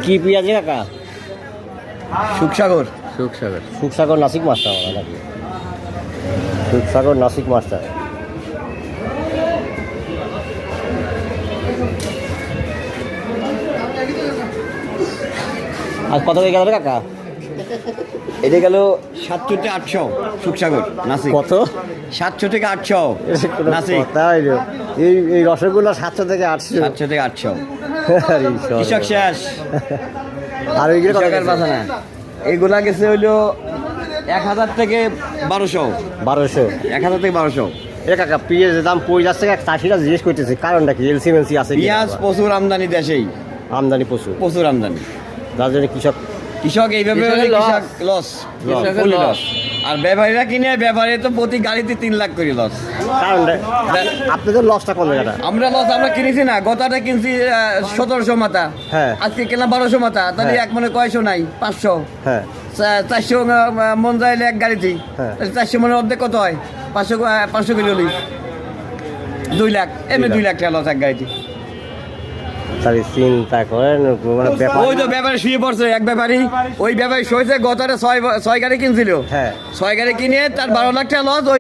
কি পেঁয়াজ কাকা? সুখসাগর সুখসাগর নাসিক মাছটা নাকি? সুখসাগর নাসিক মাছটা আর কত হয়ে গেল কাকা? এটা গেল 700 থেকে 800 সুখসাগর নাসিক। কত? 700 থেকে 800 নাসিক। এই রসগোল্লা 700 থেকে 800। 700 থেকে 800 আরে ঈশ্বর। কৃষক শেষ। আর ওইগুলো কত কৃষকের গেছে? বাসা না, এইগুলা গেছে হইলো 1000 থেকে 1200। 1200। 1000 থেকে 1200। এ কাকা পেঁয়াজের দাম পড়ে যাচ্ছে, চাষিরা জিজ্ঞেস করতেছে কারণটা কি? এলসি আছে কি? পেঁয়াজ প্রচুর আমদানি দেশেই, আমদানি প্রচুর আমদানি। যার জন্য কৃষক এইভাবে হলে কৃষক লস, লস। আর ব্যাপারীরা কিনে, ব্যাপারী তো প্রতি গাড়িতে 3 লাখ করে লস। কারণটা আপনাদের লসটা কোন জায়গাটা? আমরা লস, আমরা কিনেছি না, গতাটা কিনছি 1700 মাথা, হ্যাঁ। আজকে কিনলাম 1200 মাথা, তাহলে এক মনে কয়শো নাই? 500। হ্যাঁ 400 মন যাইলে এক গাড়িতে, হ্যাঁ। 400 মনের অর্ধেক কত হয়? 500 কিলো 2 লাখ, এমনি 2 লাখ টাকা লস এক গাড়িতে। তাহলে চিন্তা করেন মানে ওই তো ব্যাপারে শুয়ে পড়ছে এক ব্যাপারী, ওই ব্যাপারী শুয়েছে, গতারে 6 গাড়ি কিনছিল, হ্যাঁ 6 গাড়ি কিনে তার 12 লাখ টাকা লস।